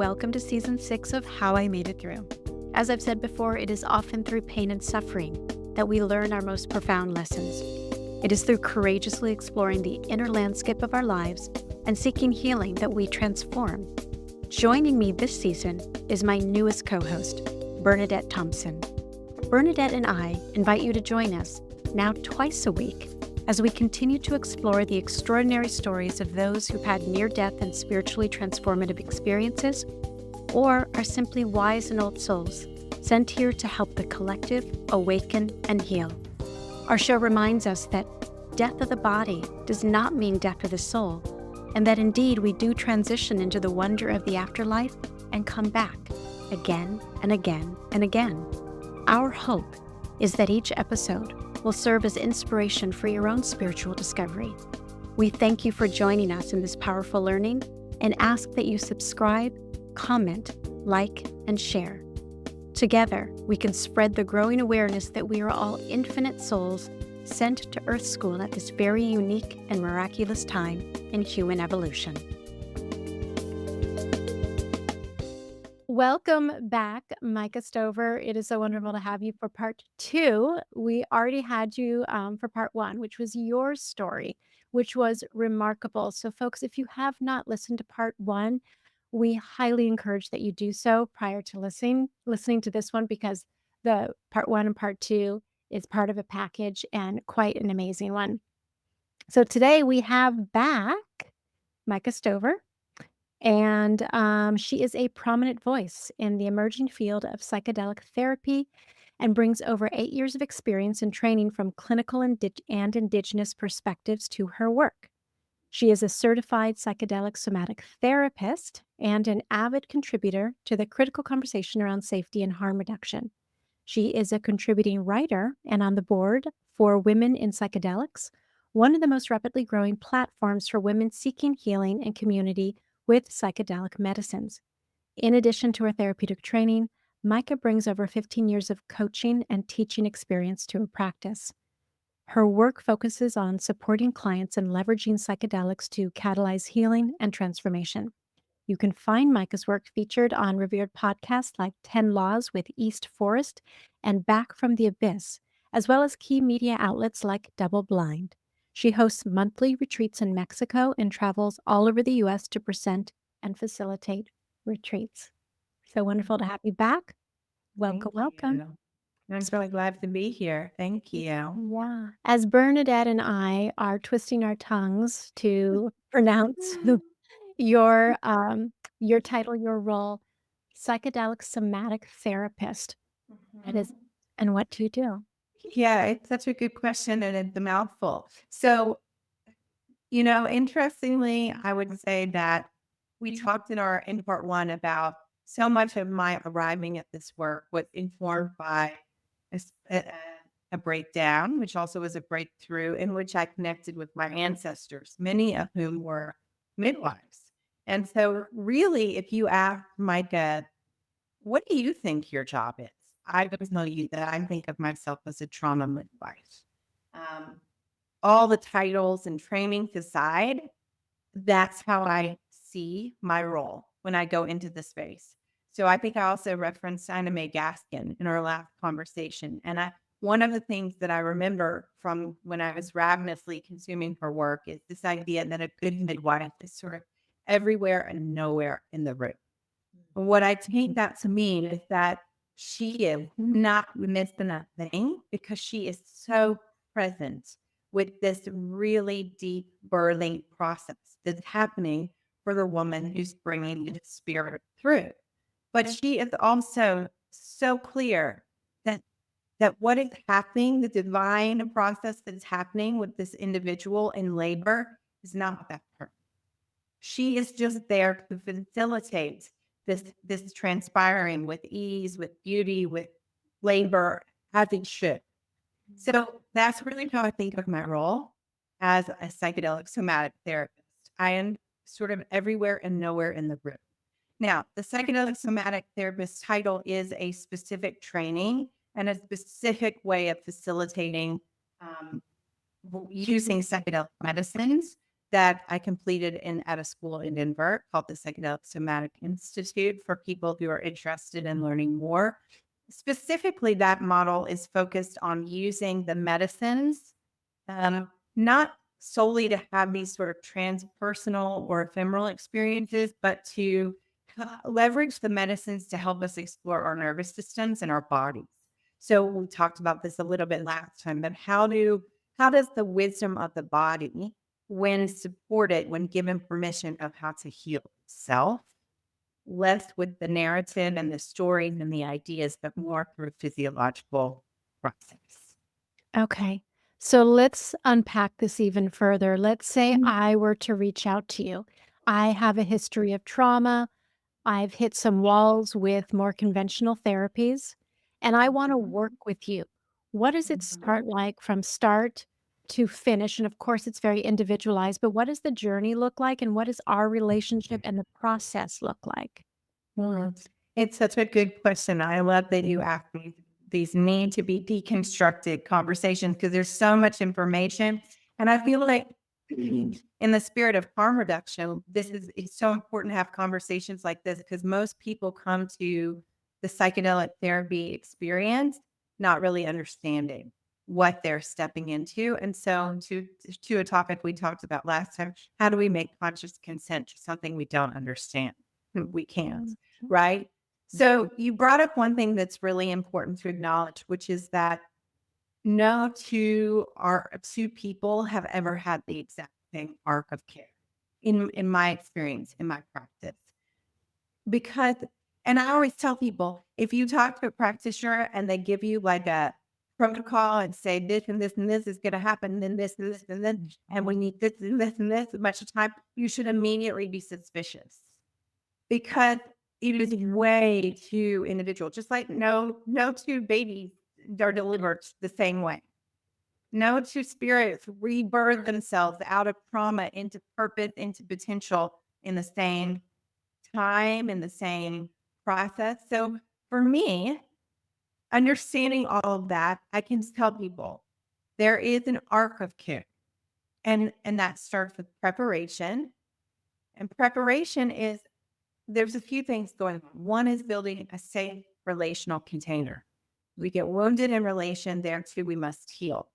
welcome to Season 6 of How I Made It Through. As I've said before, it is often through pain and suffering that we learn our most profound lessons. It is through courageously exploring the inner landscape of our lives and seeking healing that we transform. Joining me this season is my newest co-host, Bernadette Thompson. Bernadette and I invite you to join us, now twice a week, as we continue to explore the extraordinary stories of those who've had near-death and spiritually transformative experiences, or are simply wise and old souls sent here to help the collective awaken and heal. Our show reminds us that death of the body does not mean death of the soul, and that indeed we do transition into the wonder of the afterlife and come back again and again and again. Our hope is that each episode will serve as inspiration for your own spiritual discovery. We thank you for joining us in this powerful learning and ask that you subscribe, comment, like, and share. Together, we can spread the growing awareness that we are all infinite souls sent to Earth School at this very unique and miraculous time in human evolution. Welcome back, Micah Stover. It is so wonderful to have you for part 2. We already had you for part 1, which was your story, which was remarkable. So folks, if you have not listened to part 1, we highly encourage that you do so prior to listening to this one, because the part 1 and part 2 is part of a package and quite an amazing one. So today we have back Micah Stover. And she is a prominent voice in the emerging field of psychedelic therapy and brings over 8 years of experience and training from clinical and indigenous perspectives to her work. She is a certified psychedelic somatic therapist and an avid contributor to the critical conversation around safety and harm reduction. She is a contributing writer and on the board for Women in Psychedelics, one of the most rapidly growing platforms for women seeking healing and community with psychedelic medicines. In addition to her therapeutic training, Micah brings over 15 years of coaching and teaching experience to her practice. Her work focuses on supporting clients and leveraging psychedelics to catalyze healing and transformation. You can find Micah's work featured on revered podcasts like 10 Laws with East Forest and Back from the Abyss, as well as key media outlets like Double Blind. She hosts monthly retreats in Mexico and travels all over the U.S. to present and facilitate retreats. So wonderful to have you back. Welcome, welcome. I'm so glad to be here. Thank you. Yeah. As Bernadette and I are twisting our tongues to pronounce your title, your role, psychedelic somatic therapist. That is, and what do you do? Yeah, it's such a good question and it's a mouthful. So, interestingly, I would say that we talked in part 1 about so much of my arriving at this work was informed by a breakdown, which also was a breakthrough in which I connected with my ancestors, many of whom were midwives. And so really, if you ask Micah, what do you think your job is? I would tell you that I think of myself as a trauma midwife. All the titles and trainings aside, that's how I see my role when I go into the space. So I think I also referenced Ina May Gaskin in our last conversation. And one of the things that I remember from when I was ravenously consuming her work is this idea that a good midwife is sort of everywhere and nowhere in the room. What I take that to mean is that she is not missing a thing because she is so present with this really deep birthing process that's happening for the woman who's bringing the spirit through. But she is also so clear that what is happening, the divine process that's happening with this individual in labor is not about her. She is just there to facilitate this transpiring with ease, with beauty, with labor, as it should. So that's really how I think of my role as a psychedelic somatic therapist. I am sort of everywhere and nowhere in the room. Now, the psychedelic somatic therapist title is a specific training and a specific way of facilitating using psychedelic medicines that I completed at a school in Denver called the Psychedelic Somatic Institute for people who are interested in learning more. Specifically, that model is focused on using the medicines, not solely to have these sort of transpersonal or ephemeral experiences, but to leverage the medicines to help us explore our nervous systems and our bodies. So we talked about this a little bit last time, but how does the wisdom of the body, when supported, when given permission of how to heal itself, less with the narrative and the stories and the ideas, but more through physiological process. Okay. So let's unpack this even further. Let's say I were to reach out to you. I have a history of trauma. I've hit some walls with more conventional therapies, and I want to work with you. What does it start like from start to finish? And of course, it's very individualized, but what does the journey look like? And what does our relationship and the process look like? It's such a good question. I love that you ask me these need to be deconstructed conversations because there's so much information. And I feel like in the spirit of harm reduction, it's so important to have conversations like this because most people come to the psychedelic therapy experience not really understanding what they're stepping into. And so to a topic we talked about last time, how do we make conscious consent to something we don't understand? We can't, right? So you brought up one thing that's really important to acknowledge, which is that no two people have ever had the exact same arc of care in my experience, in my practice. Because, and I always tell people, if you talk to a practitioner and they give you like a protocol and say this and this and this is going to happen, then this and this and this, and we need this and this and this much time, you should immediately be suspicious because it is way too individual. Just like no two babies are delivered the same way. No two spirits rebirth themselves out of trauma into purpose, into potential in the same time, in the same process. So for me, understanding all of that, I can tell people there is an arc of care. And that starts with preparation. And preparation is there's a few things going on. One is building a safe relational container. We get wounded in relation, there too, we must heal.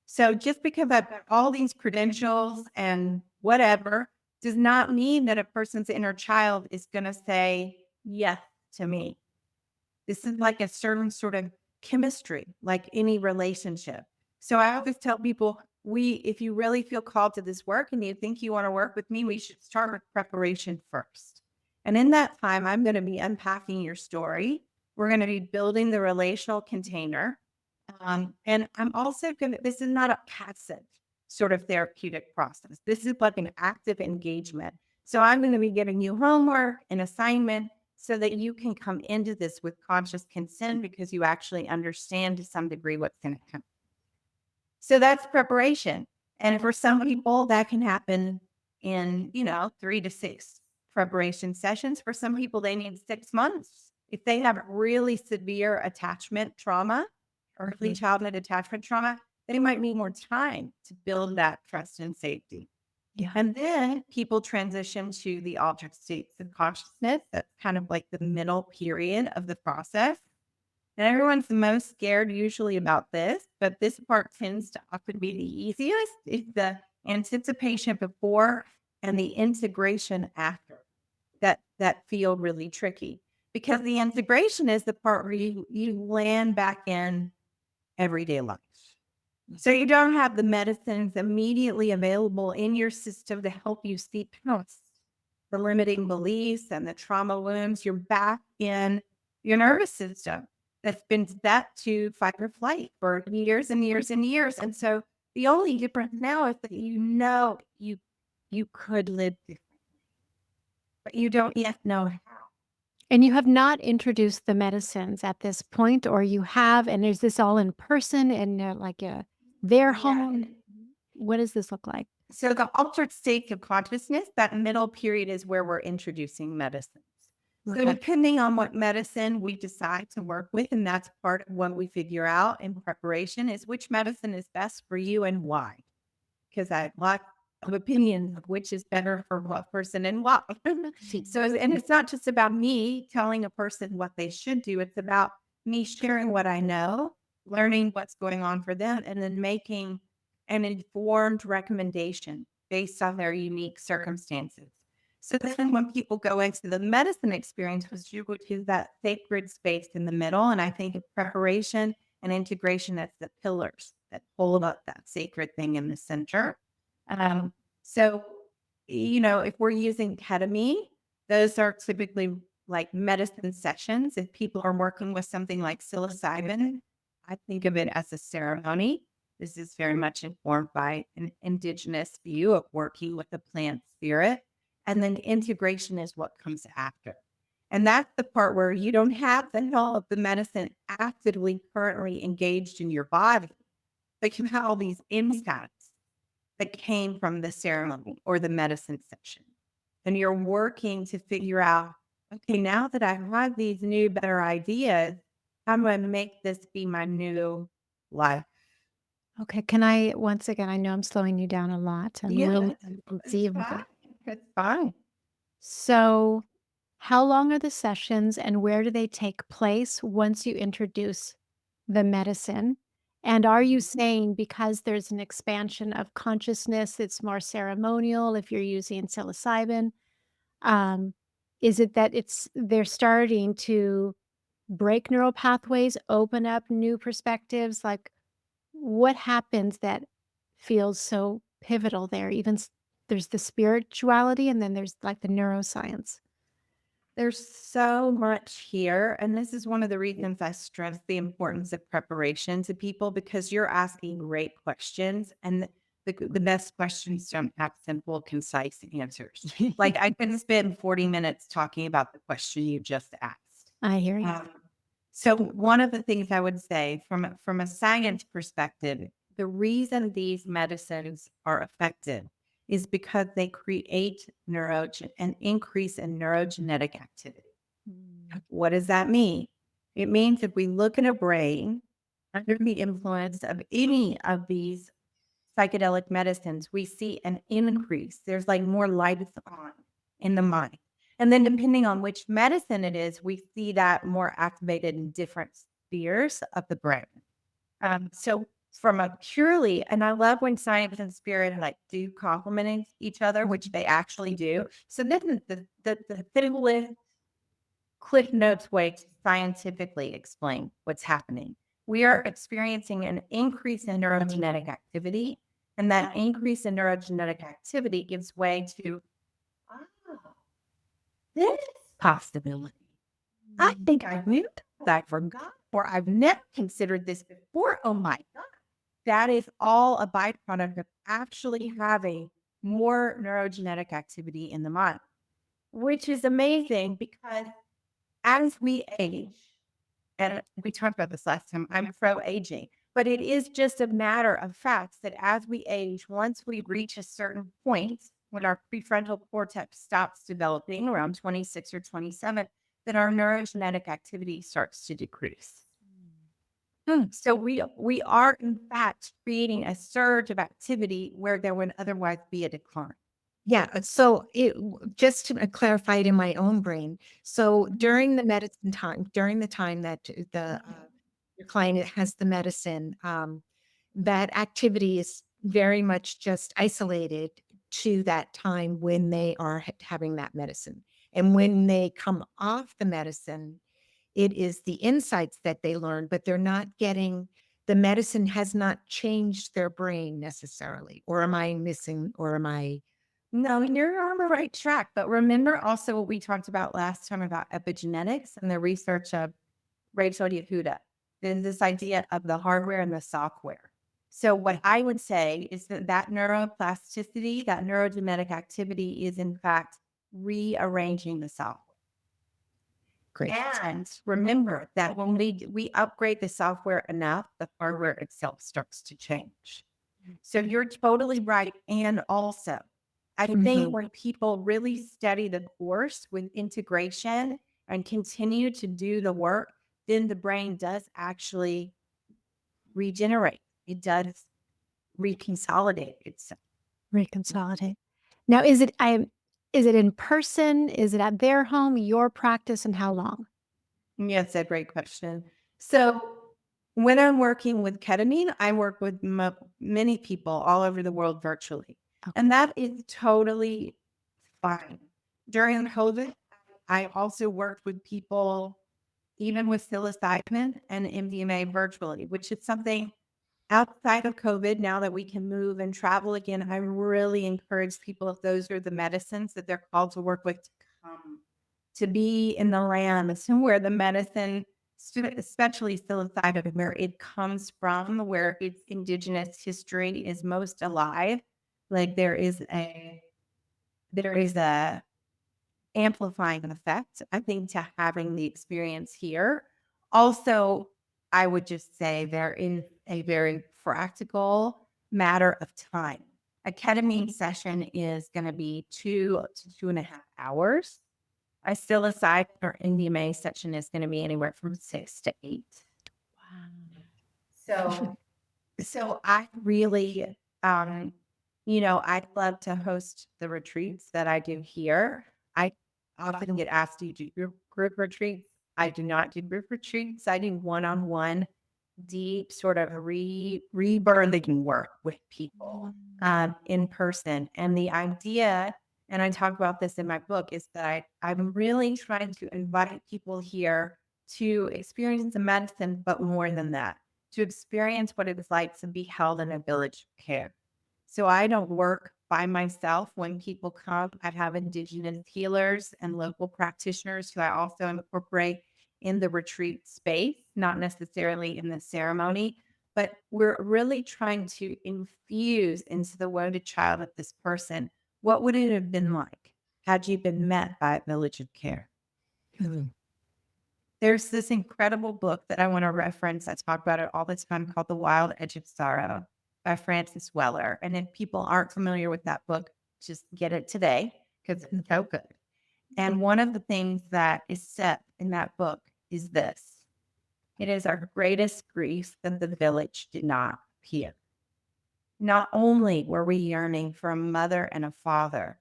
So just because I've got all these credentials and whatever does not mean that a person's inner child is going to say yes to me. This is like a certain sort of chemistry, like any relationship. So I always tell people, if you really feel called to this work and you think you want to work with me, we should start with preparation first. And in that time, I'm going to be unpacking your story. We're going to be building the relational container. And I'm also going to, this is not a passive sort of therapeutic process. This is like an active engagement. So I'm going to be giving you homework and assignment so that you can come into this with conscious consent because you actually understand to some degree what's going to happen. So that's preparation. And for some people, that can happen in, 3 to 6 preparation sessions. For some people, they need 6 months. If they have really severe attachment trauma, early childhood attachment trauma, they might need more time to build that trust and safety. Yeah. And then people transition to the altered states of consciousness. That's kind of like the middle period of the process. And everyone's the most scared usually about this, but this part tends to often be the easiest. It's the anticipation before and the integration after that feel really tricky. Because the integration is the part where you land back in everyday life. So you don't have the medicines immediately available in your system to help you see past the limiting beliefs and the trauma wounds. You're back in your nervous system that's been set to fight or flight for years and years and years. And so the only difference now is that you could live differently, but you don't yet know how. And you have not introduced the medicines at this point, or you have, and is this all in person and their home? What does this look like? So the altered state of consciousness, that middle period is where we're introducing medicines. So depending on what medicine we decide to work with, and that's part of what we figure out in preparation, is which medicine is best for you and why. Because of opinion of which is better for what person and what. So, and it's not just about me telling a person what they should do. It's about me sharing what I know, learning what's going on for them, and then making an informed recommendation based on their unique circumstances. So then when people go into the medicine experience, which is that sacred space in the middle, and I think of preparation and integration as the pillars that hold up that sacred thing in the center. Um, so, if we're using ketamine, those are typically like medicine sessions. If people are working with something like psilocybin, I think of it as a ceremony. This is very much informed by an indigenous view of working with the plant spirit. And then integration is what comes after. And that's the part where you don't have all of the medicine actively currently engaged in your body, but you have all these insights that came from the ceremony or the medicine session. And you're working to figure out, okay, now that I have these new, better ideas, how do I make this be my new life? Okay, can I once again, I know I'm slowing you down a lot and Yeah, let's see that's if we can. fine. That's fine. So, how long are the sessions and where do they take place once you introduce the medicine? And are you saying because there's an expansion of consciousness, it's more ceremonial if you're using psilocybin? Um, is it that they're starting to break neural pathways, open up new perspectives? Like, what happens that feels so pivotal there? There's the spirituality and then there's like the neuroscience. There's so much here. And this is one of the reasons I stress the importance of preparation to people because you're asking great questions. And the best questions don't have simple, concise answers. Like I can spend 40 minutes talking about the question you just asked. I hear you. Um, so one of the things I would say from a science perspective, the reason these medicines are effective is because they create an increase in neurogenetic activity. Mm. What does that mean? It means if we look at a brain under the influence of any of these psychedelic medicines, we see an increase. There's like more lights on in the mind. And then depending on which medicine it is, we see that more activated in different spheres of the brain. So from a purely, and I love when science and spirit like do complementing each other, which they actually do. So this is the simplest Cliff Notes way to scientifically explain what's happening. We are experiencing an increase in neurogenetic activity, and that increase in neurogenetic activity gives way to, oh, this possibility. I think I knew that I forgot, or I've never considered this before. Oh my God. That is all a byproduct of actually having more neurogenetic activity in the mind, which is amazing because as we age, and we talked about this last time, I'm pro aging, but it is just a matter of fact that as we age, once we reach a certain point, when our prefrontal cortex stops developing around 26 or 27, then our neurogenetic activity starts to decrease. So we are in fact creating a surge of activity where there would otherwise be a decline. Yeah, just to clarify it in my own brain. So during the medicine time, during the time that your client has the medicine, that activity is very much just isolated to that time when they are having that medicine. And when they come off the medicine, it is the insights that they learn, but they're not getting the medicine has not changed their brain necessarily. Or am I missing, or am I No, you're on the right track. But remember also what we talked about last time about epigenetics and the research of Rachel Yehuda. There's this idea of the hardware and the software. So what I would say is that neuroplasticity, that neurogenetic activity is in fact rearranging the software. great? And remember that when we upgrade the software enough, the hardware itself starts to change. So you're totally right. And also, I think when people really study the course with integration and continue to do the work, then the brain does actually regenerate. It does reconsolidate itself. Reconsolidate. Now, is it in person? Is it at their home, your practice, and how long? Yes, a great question. So, when I'm working with ketamine, I work with many people all over the world virtually, Okay. and that is totally fine. During COVID, I also worked with people, even with psilocybin and MDMA virtually, which is something outside of COVID. Now that we can move and travel again, I really encourage people, if those are the medicines that they're called to work with, to come, to be in the land where the medicine, especially psilocybin, where it comes from, where its indigenous history is most alive. Like there is a amplifying effect, I think, to having the experience here. Also, I would just say there is a very practical matter of time. A ketamine session is going to be 2 to 2.5 hours. A psilocybin or MDMA session is going to be anywhere from 6 to 8. Wow. So so I really, I'd love to host the retreats that I do here. I often get asked, do you do group retreats? I do not do group retreats. I do one-on-one, deep sort of rebirthing work with people in person. And the idea, and I talk about this in my book, is that I'm really trying to invite people here to experience the medicine, but more than that, to experience what it is like to be held in a village of care. So I don't work by myself when people come. I have indigenous healers and local practitioners who I also incorporate in the retreat space, not necessarily in the ceremony, but we're really trying to infuse into the wounded child of this person. What would it have been like had you been met by a village of care? Mhm. There's this incredible book that I want to reference. I talk about it all the time, called The Wild Edge of Sorrow by Francis Weller. And if people aren't familiar with that book, just get it today because it's so good. And one of the things that is said in that book is this: it is our greatest grief that the village did not appear. Not only were we yearning for a mother and a father,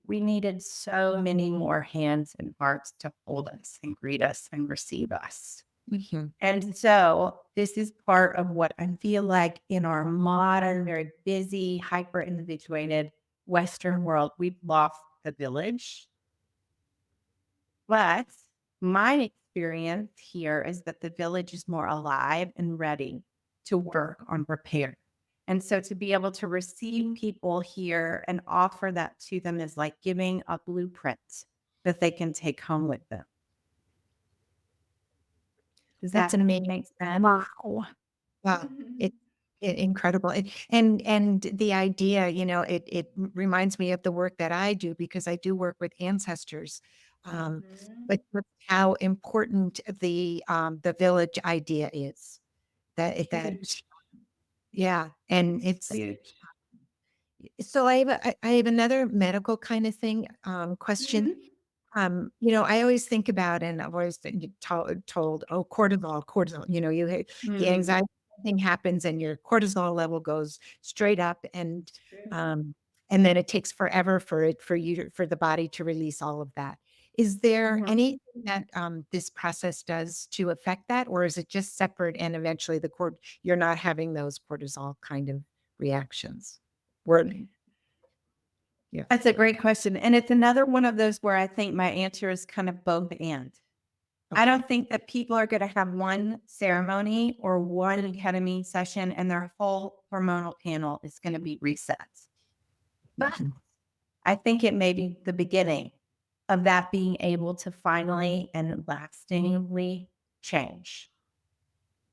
we needed so many more hands and hearts to hold us and greet us and receive us. Mhm. And so this is part of what I feel like in our modern, very busy, hyper individuated Western world, we've lost the village. But my experience here is that the village is more alive and ready to work on repair. And so to be able to receive people here and offer that to them is like giving a blueprint that they can take home with them. Does That's that amazing. make sense? Wow. Wow. It incredible. And the idea, it reminds me of the work that I do because I do work with ancestors. Um, Mhm. but how important the village idea is. That Huge. yeah, and It's it's huge. so I have another medical kind of thing question. Mhm. I always think about, and I've always been told, oh, cortisol, the Mm. anxiety thing happens and your cortisol level goes straight up um, and then it takes forever for the body to release all of that. Is there Mhm. anything that this process does to affect that, or is it just separate and eventually you're not having those cortisol kind of reactions? Word. Yeah. That's a great question. And it's another one of those where I think my answer is kind of both and. I Okay. don't think that people are going to have one ceremony or one ketamine session and their whole hormonal panel is going to be reset. But Mhm. I think it may be the beginning of that being able to finally and lastingly change,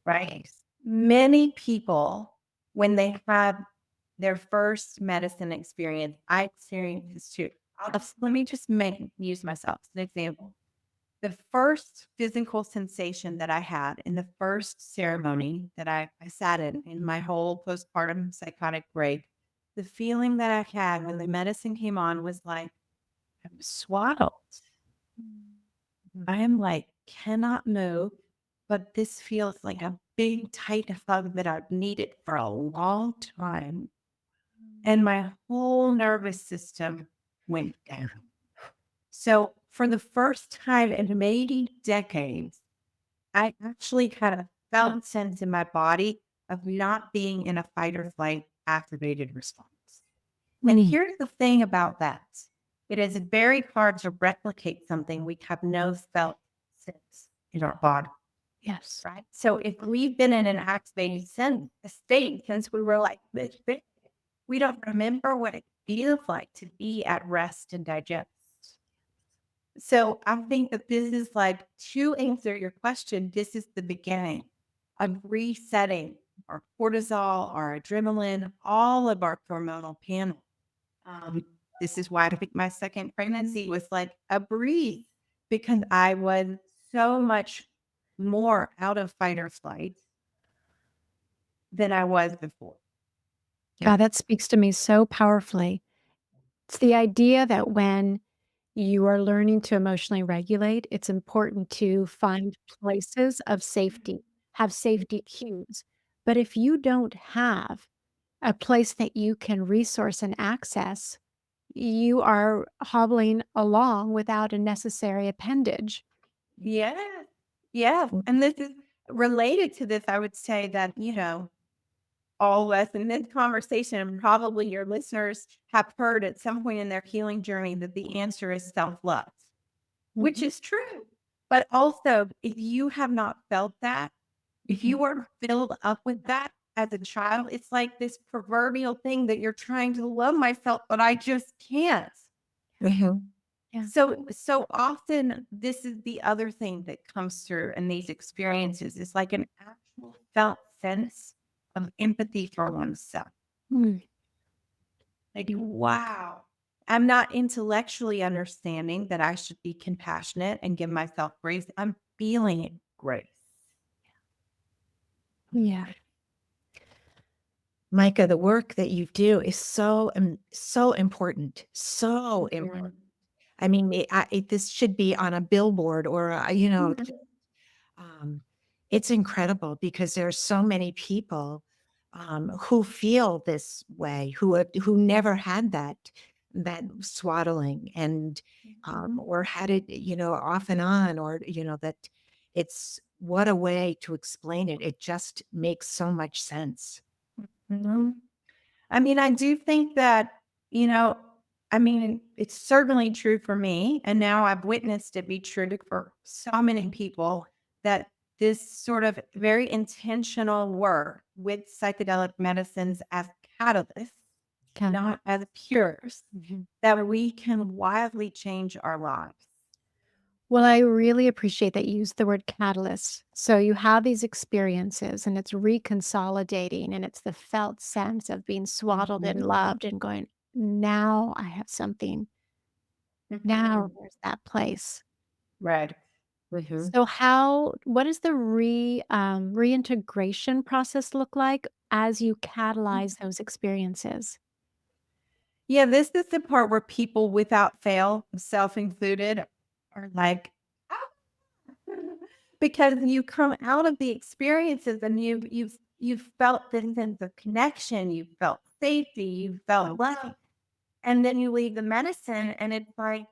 right? Many people, when they have their first medicine experience, I experienced this too. Let me just use myself as an example. The first physical sensation that I had in the first ceremony that I sat in my whole postpartum psychotic break, the feeling that I had when the medicine came on was like, I'm swaddled. I am like, cannot move, but this feels like a big, tight hug that I've needed for a long time. and my whole nervous system went down. So for the first time in maybe decades, I actually had a felt sense in my body of not being in a fight or flight activated response. And here's the thing about that. It is very hard to replicate something we have no felt sense in our body, Yes. right? So if we've been in an activated state since we were like this big, we don't remember what it feels like to be at rest and digest. So I think that this is like, to answer your question, this is the beginning of resetting our cortisol, our adrenaline, all of our hormonal panel. This is why I think my second pregnancy was like a breeze, because I was so much more out of fight or flight than I was before. God, that speaks to me so powerfully. It's the idea that when you are learning to emotionally regulate, it's important to find places of safety, have safety cues. But if you don't have a place that you can resource and access, you are hobbling along without a necessary appendage. Yeah. Yeah. And this is related to this. I would say that, all of us in this conversation, and probably your listeners have heard at some point in their healing journey that the answer is self-love, which is true. But also, if you have not felt that, if you weren't filled up with that as a child, it's like this proverbial thing that you're trying to love myself, but I just can't. Mhm. Yeah. So often this is the other thing that comes through in these experiences. It's like an actual felt sense of empathy for oneself. Mm. Like, wow, I'm not intellectually understanding that I should be compassionate and give myself grace. I'm feeling grace. Yeah. Micah, the work that you do is so important, so important. I mean, this should be on a billboard or, um, it's incredible because there are so many people who feel this way, who never had that swaddling and or had it, off and on, or that it's what a way to explain it. It just makes so much sense. Mhm. I mean, I do think that, you know, it's certainly true for me. And now I've witnessed it be true for so many people, that this sort of very intentional work with psychedelic medicines as catalysts, Okay. not as cures, Mhm. that we can wildly change our lives. Well, I really appreciate that you used the word catalyst. So you have these experiences and it's reconsolidating and it's the felt sense of being swaddled and loved and going, now I have something. Now there's that place. Right. Mhm. So what does the reintegration process look like as you catalyze those experiences? Yeah, this is the part where people without fail, self included, are like, because you come out of the experiences and you've felt this sense of connection, you felt safety, you felt love, and then you leave the medicine and it's like,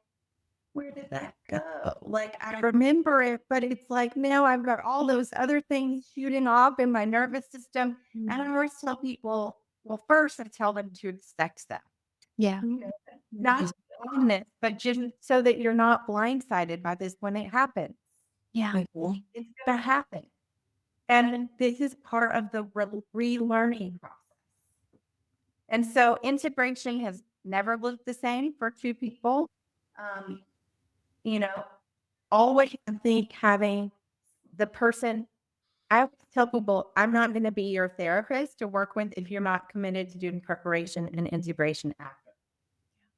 where did that go? Like, I remember it, but it's like now I've got all those other things shooting off in my nervous system. And I always tell people, well, first I tell them to expect that. Yeah. Not on this, but just so that you're not blindsided by this when it happens. Yeah. Mhm. It's gonna happen. And this is part of the relearning process. And so integration has never looked the same for two people. Um, you know, always I think having the person, I always tell people, I'm not going to be your therapist to work with if you're not committed to doing preparation and integration after.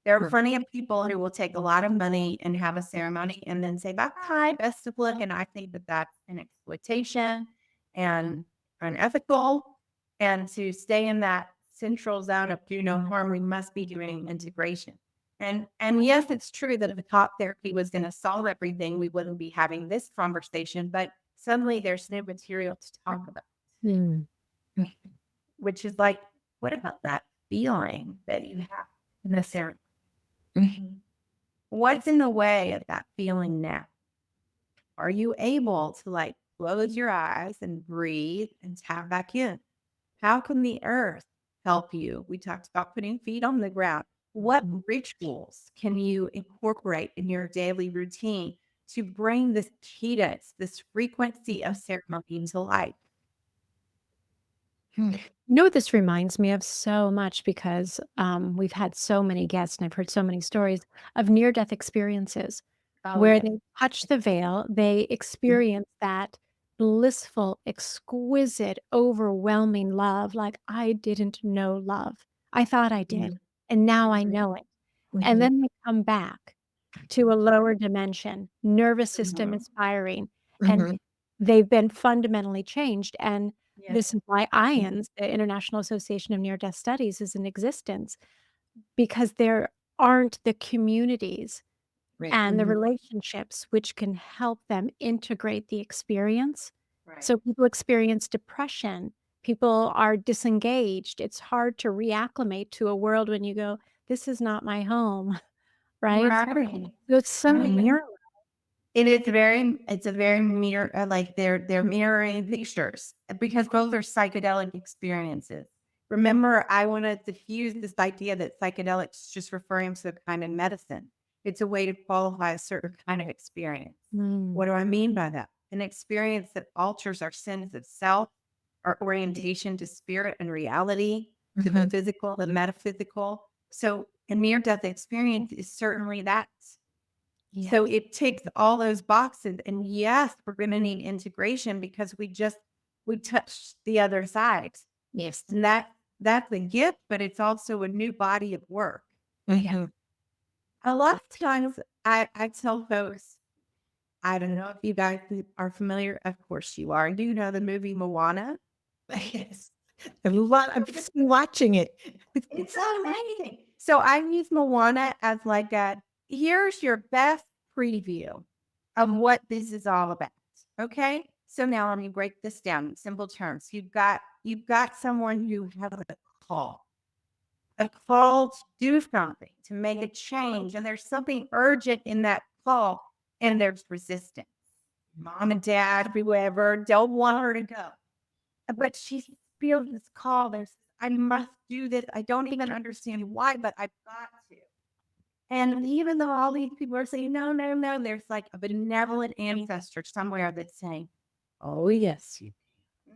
There are Sure. plenty of people who will take a lot of money and have a ceremony and then say, bye bye, best of luck. And I think that that's an exploitation and unethical. And to stay in that central zone of do no harm, we must be doing integration. And yes, it's true that if talk therapy was going to solve everything, we wouldn't be having this conversation. But suddenly there's new material to talk about, Mm. which is like, what about that feeling that you have in the ceremony? Mhm. What's in the way of that feeling now? Are you able to like close your eyes and breathe and tap back in? How can the earth help you? We talked about putting feet on the ground. What rituals can you incorporate in your daily routine to bring this cadence, this frequency of ceremony to life? Hmm. You know what this reminds me of so much because we've had so many guests and I've heard so many stories of near death experiences Oh, where yes. they touch the veil, they experience that blissful, exquisite, overwhelming love. Like, I didn't know love. I thought I did. Mhm. And now I know it. And Mhm. then they come back to a lower dimension, nervous system Mhm. is firing, and Mhm. they've been fundamentally changed, and Yes. this is why IANS, the International Association of Near-Death Studies, is in existence, because there aren't the communities Right. and the Mhm. relationships which can help them integrate the experience. Right. So people experience depression, people are disengaged, it's hard to reacclimate to a world when you go, "This is not my home," right? Right. So it's so Right. mirror. It's a very mirror, like they're mirroring pictures because both are psychedelic experiences. Remember, I want to diffuse this idea that psychedelics is just referring to a kind of medicine. It's a way to qualify a certain kind of experience. Mm, What do I mean by that? An experience that alters our sense of self, our orientation to spirit and reality, to the Mhm. physical, the metaphysical. So, a near death experience is certainly that. yes. So it ticks all those boxes. And yes, we're going to need integration because we touched the other side. Yes. And that's a gift, but it's also a new body of work. Mhm. A lot of times I tell folks, I don't know if you guys are familiar. Of course you are. Do you know the movie Moana? Yes. I've just been watching it. It's amazing. So I use Moana as like a here's your best preview of what this is all about. Okay. So now let me break this down in simple terms. You've got someone who has a call to do something, to make a change, and there's something urgent in that call, and there's resistance. Mom and dad, whoever, don't want her to go. But she feels this call. I must do this. I don't even understand why, but I've got to. And even though all these people are saying, no, no, no, there's like a benevolent ancestor somewhere that's saying, oh, yes, you can.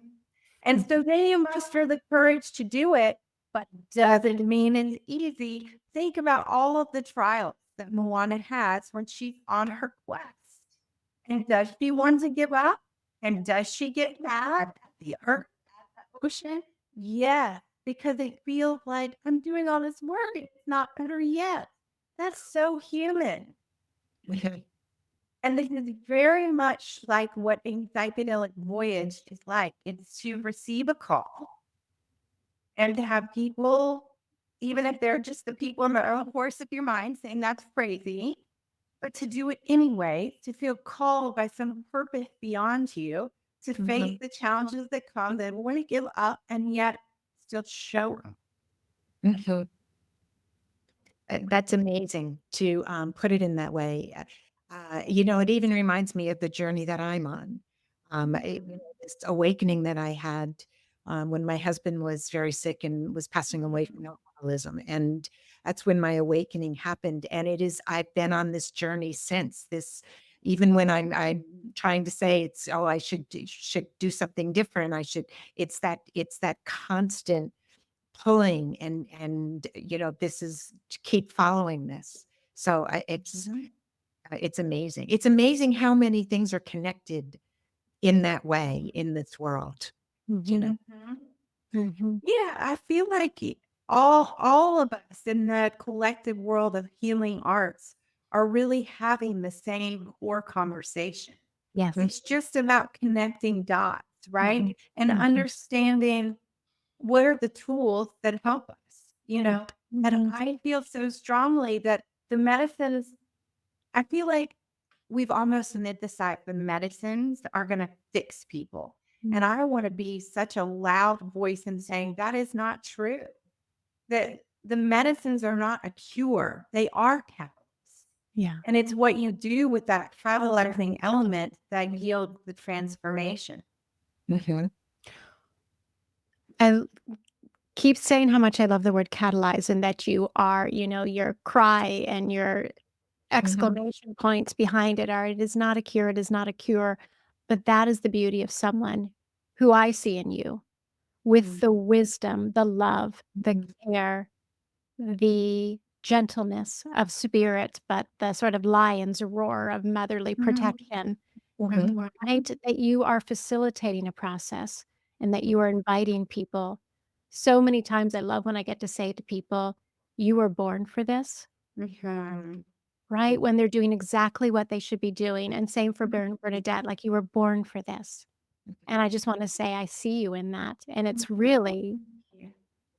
And so they muster the courage to do it, but doesn't mean it's easy. Think about all of the trials that Moana has when she's on her quest. And does she want to give up? And does she get mad at the earth, at the ocean? Yes, because it feels like I'm doing all this work. It's not better yet. That's so human. Mhm. And this is very much like what a psychedelic voyage is like. It's to receive a call and to have people, even if they're just the people in the own course of your mind saying that's crazy, but to do it anyway, to feel called by some purpose beyond you, to face Mhm. the challenges that come, that want to give up and yet still show up. Mhm. That's amazing to put it in that way. It even reminds me of the journey that I'm on. This awakening that I had when my husband was very sick and was passing away from alcoholism, and that's when my awakening happened. And I've been on this journey since. Even when I'm trying to say I should do something different. It's that constant pulling and this is to keep following this. So Mhm. it's amazing. It's amazing how many things are connected in that way in this world, you know. Mhm, Mhm. mhm. Yeah, I feel like all of us in the collective world of healing arts are really having the same core conversation. Yes. It's just about connecting dots, Mhm, right? And mhm, understanding what are the tools that help us, And mhm, I feel so strongly that the medicines, I feel like we've almost mythified the medicines are going to fix people. mm, And I want to be such a loud voice in saying that is not true. that the medicines are not a cure, they are catalysts. Yeah. And it's what you do with that catalyzing element that yields the transformation. Mhm. I keep saying how much I love the word catalyze and that you are, your cry and your Mhm. exclamation points behind it are, it is not a cure, it is not a cure. But that is the beauty of someone who I see in you with Mm. the wisdom, the love, the Mhm. care, the gentleness of spirit, but the sort of lion's roar of motherly Mhm. protection, Mhm. right? That you are facilitating a process and that you are inviting people. So many times I love when I get to say to people, you were born for this, Mhm. right? When they're doing exactly what they should be doing. And same for Bernadette, like you were born for this. And I just want to say, I see you in that. And it's really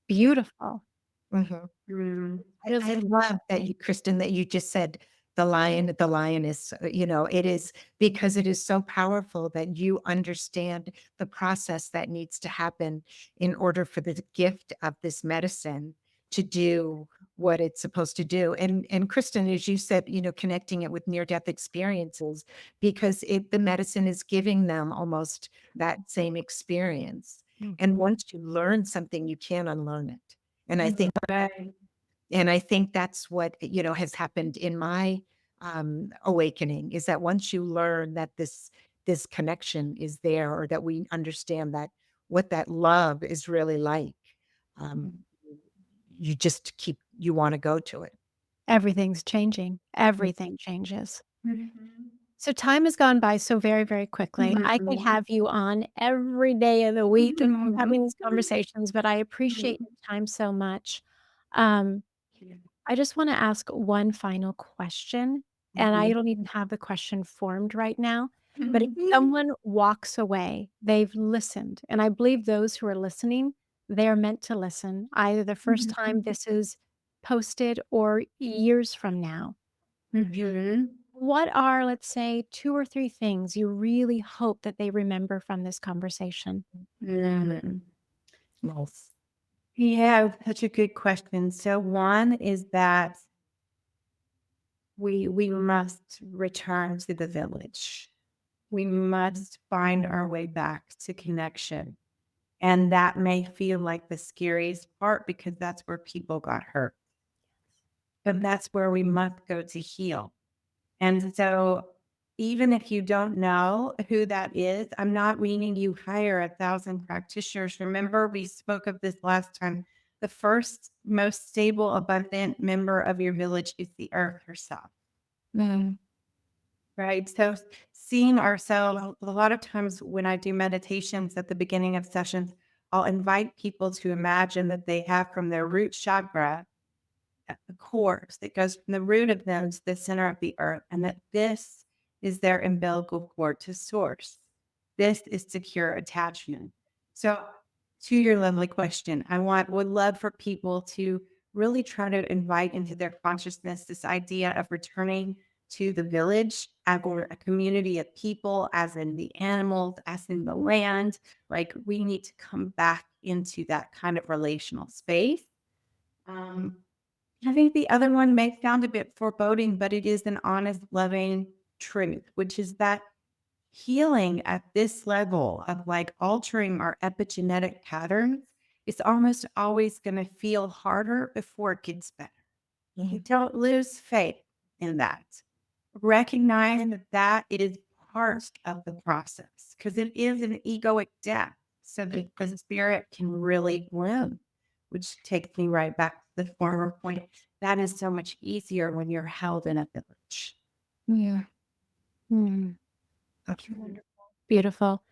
beautiful. Mhm. Mhm. I love that you, Kristen, that you just said the lion is, it is because it is so powerful that you understand the process that needs to happen in order for the gift of this medicine to do what it's supposed to do. And Kristen, as you said, connecting it with near-death experiences, because the medicine is giving them almost that same experience. And once you learn something, you can't unlearn it. And I think Right. and I think that's what, has happened in my awakening is that once you learn that this connection is there, or that we understand that what that love is really like, um, you just you want to go to it. Everything's changing. Everything changes. Mhm. So time has gone by so very, very quickly. I could Mhm. have you on every day of the week and Mhm. having these conversations, but I appreciate your time so much. Um, I just want to ask one final question, and I Mhm. don't even have the question formed right now. But if Mhm. someone walks away, they've listened, and I believe those who are listening, they are meant to listen, either the first time this is posted or years from now. Mhm. What are, let's say, 2 or 3 things you really hope that they remember from this conversation? Mhm. Yes. Yeah, such a good question. So one is that we must return to the village. We must find our way back to connection. And that may feel like the scariest part because that's where people got hurt. But that's where we must go to heal. And so, even if you don't know who that is, I'm not meaning you hire 1,000 practitioners. Remember, we spoke of this last time. The first most stable, abundant member of your village is the earth herself, Mm. right? So, seeing ourselves, a lot of times when I do meditations at the beginning of sessions, I'll invite people to imagine that they have from their root chakra at the core that goes from the root of them to the center of the earth, and that this is their umbilical cord to source. This is secure attachment. So, to your lovely question, would love for people to really try to invite into their consciousness this idea of returning to the village as a community of people, as in the animals, as in the land. Like we need to come back into that kind of relational space. Um, I think the other one may sound a bit foreboding, but it is an honest, loving truth, which is that healing at this level of like altering our epigenetic patterns is almost always going to feel harder before it gets better. You Mhm. don't lose faith in that. Recognize that it is part of the process because it is an egoic death so that the spirit can really bloom, which takes me right back to the former point. That is so much easier when you're held in a village. Yeah. Mm, Okay. beautiful.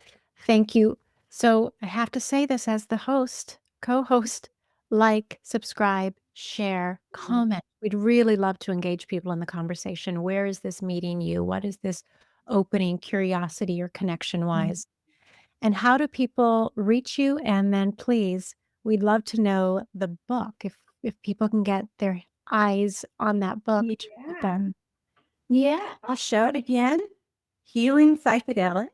Thank you. So I have to say this as the host, co-host, like, subscribe, share, comment. We'd really love to engage people in the conversation. Where is this meeting you? What is this opening curiosity or connection wise? And how do people reach you? And then please, we'd love to know the book if people can get their eyes on that book to read Yeah. them. Yeah. I'll show it again. Healing psychedelics.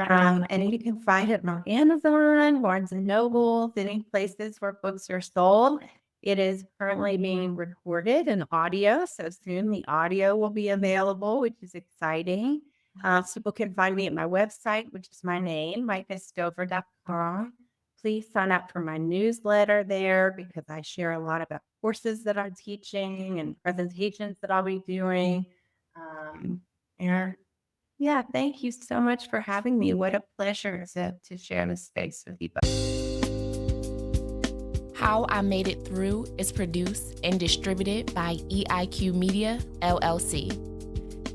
And you can find it on Amazon, Barnes and Noble, any places where books are sold. It is currently being recorded in audio, so soon the audio will be available, which is exciting. So people can find me at my website, which is my name, micahstover.com. Please sign up for my newsletter there because I share a lot about courses that I'm teaching and presentations that I'll be doing. And yeah, thank you so much for having me. What a pleasure to share this space with you both. How I Made It Through is produced and distributed by EIQ Media, LLC.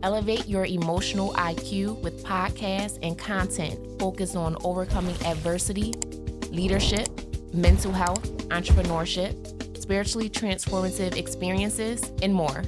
Elevate your emotional IQ with podcasts and content focused on overcoming adversity, leadership, mental health, entrepreneurship, spiritually transformative experiences, and more.